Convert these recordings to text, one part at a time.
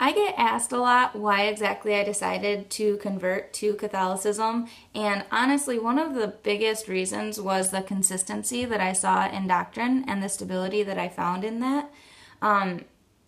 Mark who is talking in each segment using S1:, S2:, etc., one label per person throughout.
S1: I get asked a lot why exactly I decided to convert to Catholicism, and honestly, one of the biggest reasons was the consistency that I saw in doctrine and the stability that I found in that.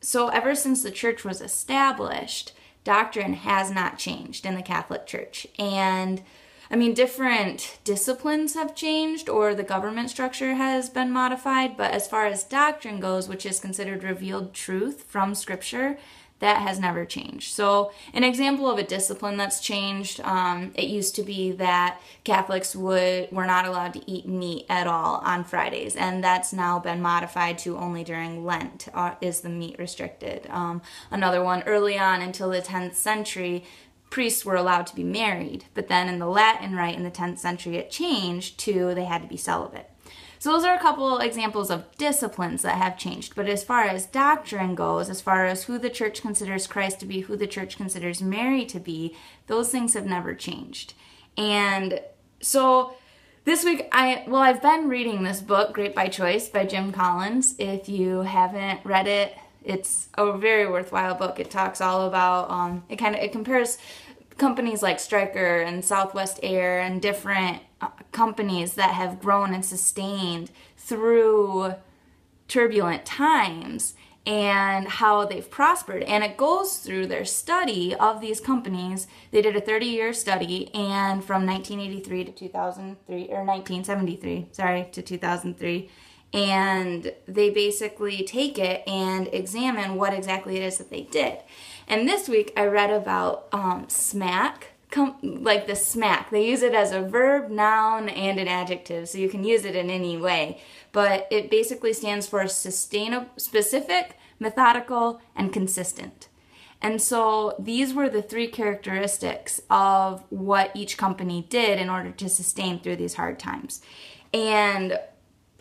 S1: So ever since the church was established, doctrine has not changed in the Catholic Church. And I mean, different disciplines have changed or the government structure has been modified, but as far as doctrine goes, which is considered revealed truth from Scripture, that has never changed. So an example of a discipline that's changed, it used to be that Catholics were not allowed to eat meat at all on Fridays, and that's now been modified to only during Lent is the meat restricted. Another one, early on until the 10th century, priests were allowed to be married, but then in the Latin Rite in the 10th century it changed to they had to be celibate. So those are a couple examples of disciplines that have changed. But as far as doctrine goes, as far as who the church considers Christ to be, who the church considers Mary to be, those things have never changed. And so this week, I've been reading this book, Great by Choice by Jim Collins. If you haven't read it, it's a very worthwhile book. It talks all about, it compares companies like Stryker and Southwest Air and different companies that have grown and sustained through turbulent times and how they've prospered. And it goes through their study of these companies. They did a 30-year study, and from 1983 to 2003, or 1973, to 2003, and they basically take it and examine what exactly it is that they did. And this week I read about SMAC, like the smack. They use it as a verb, noun, and an adjective, so you can use it in any way. But it basically stands for specific, methodical, and consistent. And so these were the three characteristics of what each company did in order to sustain through these hard times. And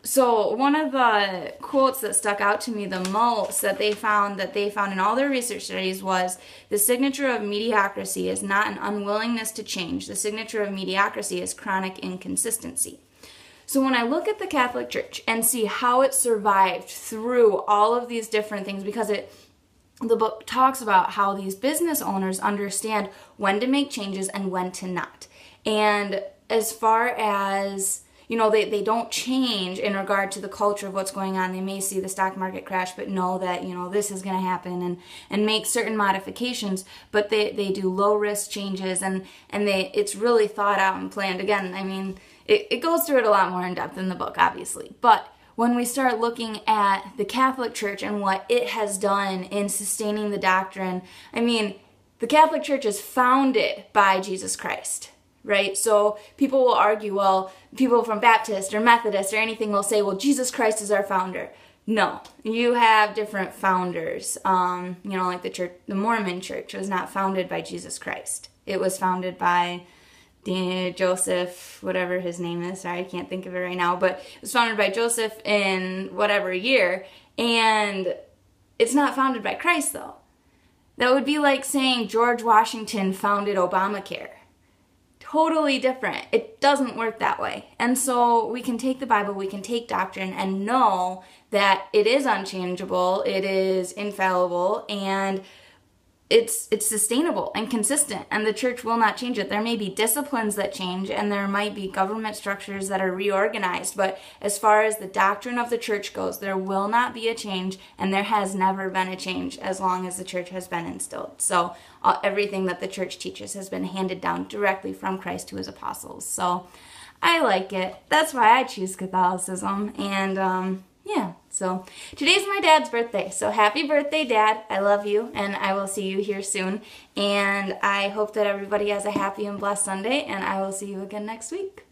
S1: so one of the quotes that stuck out to me the most that they found in all their research studies was, the signature of mediocrity is not an unwillingness to change. The signature of mediocrity is chronic inconsistency. So when I look at the Catholic Church and see how it survived through all of these different things, because the book talks about how these business owners understand when to make changes and when to not. And as far as they don't change in regard to the culture of what's going on. They may see the stock market crash, but know that, this is going to happen and make certain modifications, but they do low risk changes and it's really thought out and planned. Again, I mean, it goes through it a lot more in depth in the book, obviously. But when we start looking at the Catholic Church and what it has done in sustaining the doctrine, I mean, the Catholic Church is founded by Jesus Christ. Right? So people will argue, well, people from Baptist or Methodist or anything will say, well, Jesus Christ is our founder. No, you have different founders. Like the Mormon church was not founded by Jesus Christ. It was founded by Joseph, whatever his name is. Sorry, I can't think of it right now, but it was founded by Joseph in whatever year, and it's not founded by Christ, though. That would be like saying George Washington founded Obamacare. Totally different. It doesn't work that way. And so we can take the Bible, we can take doctrine and know that it is unchangeable, it is infallible, and it's sustainable and consistent, and the church will not change it. There may be disciplines that change, and there might be government structures that are reorganized, but as far as the doctrine of the church goes, there will not be a change, and there has never been a change as long as the church has been instilled. So everything that the church teaches has been handed down directly from Christ to his apostles. So I like it. That's why I choose Catholicism, and so today's my dad's birthday, so happy birthday, Dad. I love you, and I will see you here soon, and I hope that everybody has a happy and blessed Sunday, and I will see you again next week.